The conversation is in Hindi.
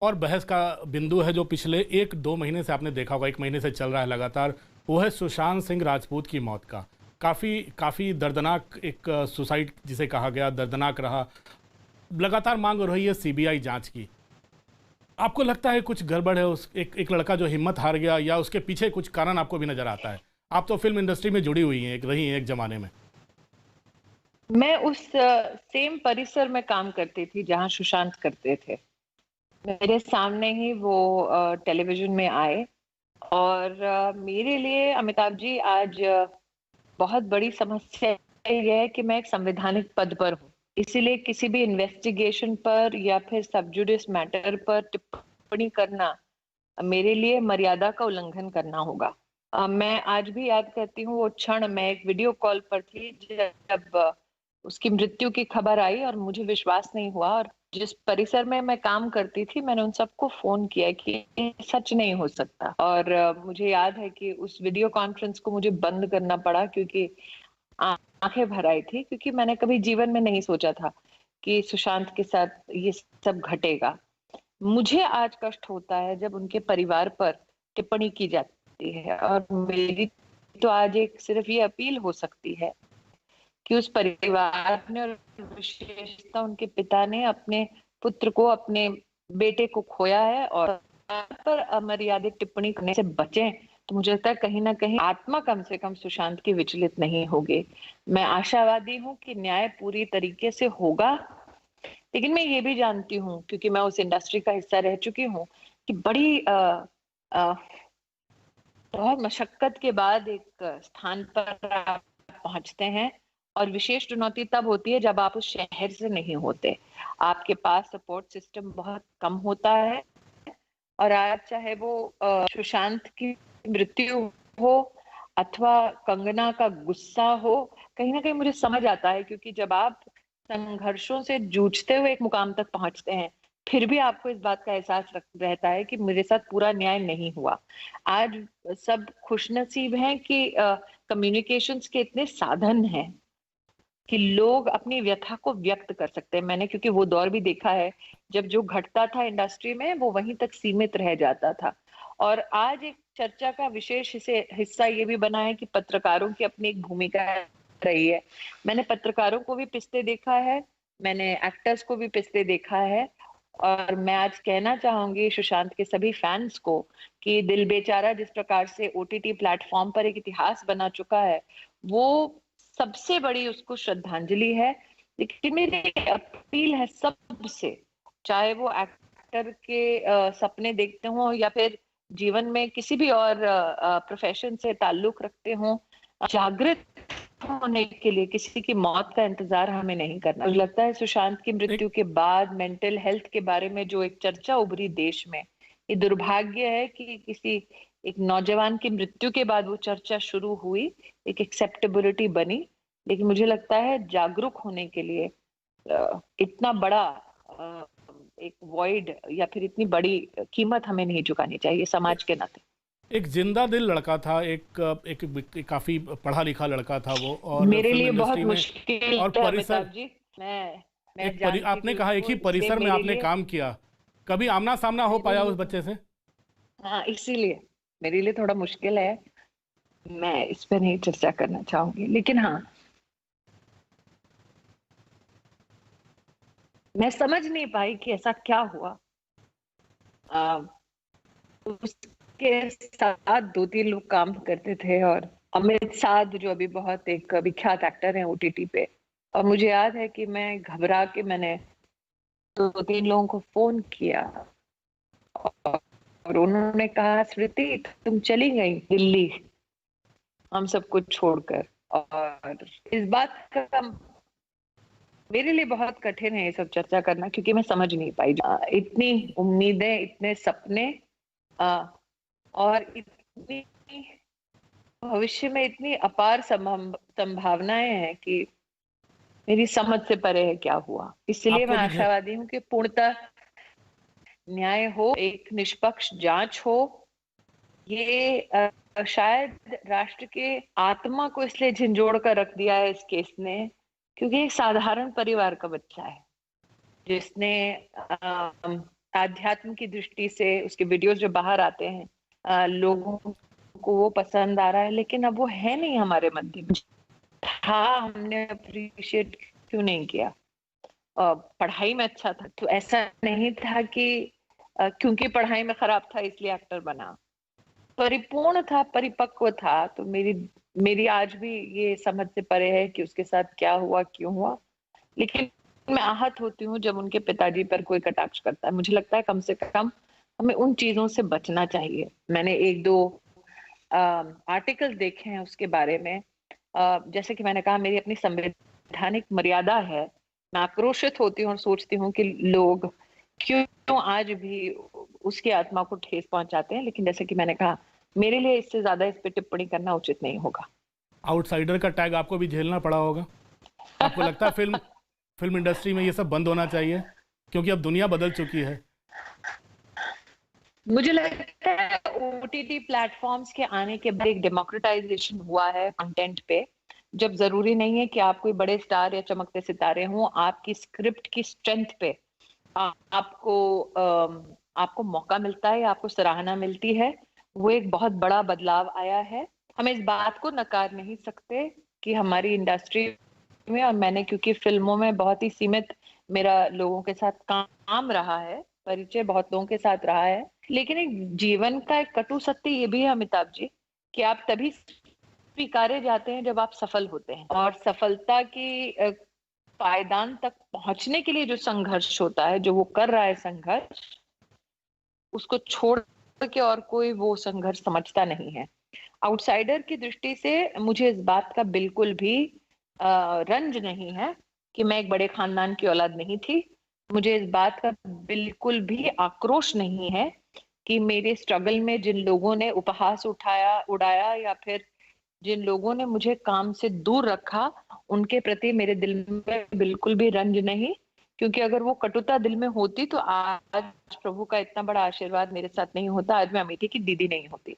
और बहस का बिंदु है जो पिछले 1-2 महीने से आपने देखा होगा, 1 महीने से चल रहा है लगातार, वो है सुशांत सिंह राजपूत की मौत का। काफ़ी काफ़ी दर्दनाक एक सुसाइड जिसे कहा गया, दर्दनाक रहा। लगातार मांग हो रही है सीबीआई जांच की। आपको लगता है कुछ गड़बड़ है? उस एक लड़का जो हिम्मत हार गया, या उसके पीछे कुछ कारण आपको भी नजर आता है? आप तो फिल्म इंडस्ट्री में जुड़ी हुई हैं, एक रही हैं एक जमाने में। मैं उस सेम परिसर में काम करती थी जहां सुशांत करते थे। मेरे सामने ही वो टेलीविजन में आए। और मेरे लिए अमिताभ जी आज बहुत बड़ी समस्या यह है कि मैं एक संवैधानिक पद पर हूँ। इसीलिए किसी भी इन्वेस्टिगेशन पर या फिर सब जुडिस मैटर पर टिप्पणी करना मेरे लिए मर्यादा का उल्लंघन करना होगा। मैं आज भी याद करती हूँ वो क्षण। मैं एक वीडियो कॉल पर थी जब उसकी मृत्यु की खबर आई और मुझे विश्वास नहीं हुआ। और जिस परिसर में मैं काम करती थी मैंने उन सबको फोन किया कि ये सच नहीं हो सकता। और मुझे याद है कि उस वीडियो कॉन्फ्रेंस को मुझे बंद करना पड़ा क्योंकि आंखें भर आई थी, क्योंकि मैंने कभी जीवन में नहीं सोचा था कि सुशांत के साथ ये सब घटेगा। मुझे आज कष्ट होता है जब उनके परिवार पर टिप्पणी की जाती है। और मेरी तो आज एक सिर्फ ये अपील हो सकती है कि उस परिवार ने और विशेषतः उनके पिता ने अपने पुत्र को, अपने बेटे को खोया है, और पर अमर्यादित टिप्पणी करने से बचें। तो मुझे लगता है कहीं ना कहीं आत्मा कम से कम सुशांत की विचलित नहीं होगी। मैं आशावादी हूँ कि न्याय पूरी तरीके से होगा। लेकिन मैं ये भी जानती हूँ, क्योंकि मैं उस इंडस्ट्री का हिस्सा रह चुकी हूँ, कि बड़ी बहुत मशक्कत के बाद एक स्थान पर आप पहुंचते हैं। और विशेष चुनौती तब होती है जब आप उस शहर से नहीं होते। आपके पास सपोर्ट सिस्टम बहुत कम होता है। और आज चाहे वो सुशांत की मृत्यु हो अथवा कंगना का गुस्सा हो, कहीं ना कहीं मुझे समझ आता है, क्योंकि जब आप संघर्षों से जूझते हुए एक मुकाम तक पहुंचते हैं फिर भी आपको इस बात का एहसास रहता है कि मेरे साथ पूरा न्याय नहीं हुआ। आज सब खुशनसीब हैं कि कम्युनिकेशंस के इतने साधन हैं कि लोग अपनी व्यथा को व्यक्त कर सकते हैं। मैंने क्योंकि वो दौर भी देखा है जब जो घटता था इंडस्ट्री में वो वहीं तक सीमित रह जाता था। और आज एक चर्चा का विशेष हिस्सा ये भी बना है कि पत्रकारों की अपनी एक भूमिका रही है। मैंने पत्रकारों को भी पिसते देखा है, मैंने एक्टर्स को भी पिसते देखा है। और मैं आज कहना चाहूंगी सुशांत के सभी फैंस को कि दिल बेचारा जिस प्रकार से ओटीटी प्लेटफॉर्म पर एक इतिहास बना चुका है, वो सबसे बड़ी उसको श्रद्धांजलि है। लेकिन मेरी अपील है सबसे, चाहे वो एक्टर के सपने देखते हो या फिर जीवन में किसी भी और प्रोफेशन से ताल्लुक रखते हो, जागृत होने के लिए किसी की मौत का इंतजार हमें नहीं करना। मुझे लगता है सुशांत की एक मृत्यु के बाद मेंटल हेल्थ के बारे में जो एक चर्चा उभरी देश में, ये दुर्भाग्य है कि किसी एक नौजवान की मृत्यु के बाद वो चर्चा शुरू हुई, एक एक्सेप्टेबिलिटी बनी। लेकिन मुझे लगता है जागरूक होने के लिए इतना बड़ा एक वॉइड या फिर इतनी बड़ी कीमत हमें नहीं चुकानी चाहिए समाज के नाते। एक जिंदा दिल लड़का था, एक काफी पढ़ा लिखा लड़का था वो, और मेरे फिल्म लिए बहुत इंडस्ट्री में मुश्किल और है परिसर, अमिताभ जी। मैं जानती आपने भी कहा एक ही हूँ, इसलिए परिसर में मेरे आपने लिए काम किया। कभी आमना सामना हो मेरे पाया लिए उस बच्चे से? हाँ, इसीलिए मेरे लिए थोड़ा मुश्किल है। मैं इस पर नहीं चर्चा करना चाहूंगी। लेकिन हाँ, मैं समझ नहीं पाई कि ऐसा क्या हुआ। आ, उसके साथ 2-3 लोग काम करते थे, और अमित साध जो अभी बहुत एक विख्यात एक्टर हैं ओटीटी पे। और मुझे याद है कि मैं घबरा के मैंने 2-3 लोगों को फोन किया और उन्होंने कहा स्मृति तुम चली गई दिल्ली हम सब कुछ छोड़कर। और इस बात का मेरे लिए बहुत कठिन है ये सब चर्चा करना, क्योंकि मैं समझ नहीं पाई। इतनी उम्मीदें, इतने सपने, और इतनी भविष्य में इतनी अपार संभावनाएं हैं कि मेरी समझ से परे है क्या हुआ। इसलिए मैं आपको भी आशावादी हूँ कि पूर्णतः न्याय हो, एक निष्पक्ष जांच हो। ये शायद राष्ट्र के आत्मा को इसलिए झंझोड़ कर रख दिया है इस केस ने, क्योंकि एक साधारण परिवार का बच्चा है जिसने आध्यात्म की दृष्टि से उसके वीडियोस जो बाहर आते हैं, लोगों को वो पसंद आ रहा है, लेकिन अब वो है नहीं हमारे मध्य में। था, हमने अप्रिशिएट क्यों नहीं किया? पढ़ाई में अच्छा था तो ऐसा नहीं था कि क्योंकि पढ़ाई में खराब था इसलिए एक्टर बना। परिपूर्ण था, परिपक्व था, तो मेरी मेरी आज भी ये समझ से परे है कि उसके साथ क्या हुआ, क्यों हुआ। लेकिन मैं आहत होती हूँ जब उनके पिताजी पर कोई कटाक्ष करता है। मुझे लगता है कम से कम हमें उन चीजों से बचना चाहिए। मैंने एक दो आर्टिकल देखे हैं उसके बारे में। जैसे कि मैंने कहा, मेरी अपनी संवैधानिक मर्यादा है। मैं आक्रोशित होती हूँ और सोचती हूँ कि लोग क्यों आज भी उसकी आत्मा को ठेस पहुंचाते हैं। लेकिन जैसे कि मैंने कहा, मेरे लिए इससे ज्यादा इस पे टिप्पणी करना उचित नहीं होगा। आउटसाइडर का टैग आपको भी झेलना पड़ा होगा। आपको लगता है फिल्म फिल्म इंडस्ट्री में ये सब बंद होना चाहिए, क्योंकि अब दुनिया बदल चुकी है। मुझे लगता है ओटीटी प्लेटफॉर्म्स के आने के बाद एक डेमोक्रेटाइजेशन हुआ है कंटेंट पे। जब जरूरी नहीं है कि आप कोई बड़े स्टार या चमकते सितारे हों, आपकी स्क्रिप्ट की स्ट्रेंथ पे आपको आपको मौका मिलता है, आपको सराहना मिलती है। वो एक बहुत बड़ा बदलाव आया है। हम इस बात को नकार नहीं सकते कि हमारी इंडस्ट्री में, और मैंने क्योंकि फिल्मों में बहुत ही सीमित मेरा लोगों के साथ काम रहा है, परिचय बहुत लोगों के साथ रहा है, लेकिन एक जीवन का एक कटु सत्य ये भी है अमिताभ जी, कि आप तभी स्वीकारे जाते हैं जब आप सफल होते हैं। और सफलता की पायदान तक पहुंचने के लिए जो संघर्ष होता है, जो वो कर रहा है संघर्ष, उसको छोड़ के और कोई वो संघर्ष समझता नहीं है। आउटसाइडर की दृष्टि से मुझे इस बात का बिल्कुल भी रंज नहीं है कि मैं एक बड़े खानदान की औलाद नहीं थी। मुझे इस बात का बिल्कुल भी आक्रोश नहीं है कि मेरे स्ट्रगल में जिन लोगों ने उपहास उड़ाया या फिर जिन लोगों ने मुझे काम से दूर रखा, उनके प्रति मेरे दिल में बिल्कुल भी रंज नहीं। क्योंकि अगर वो कटुता दिल में होती तो आज प्रभु का इतना बड़ा आशीर्वाद मेरे साथ नहीं होता, आज मैं अमिति की दीदी नहीं होती।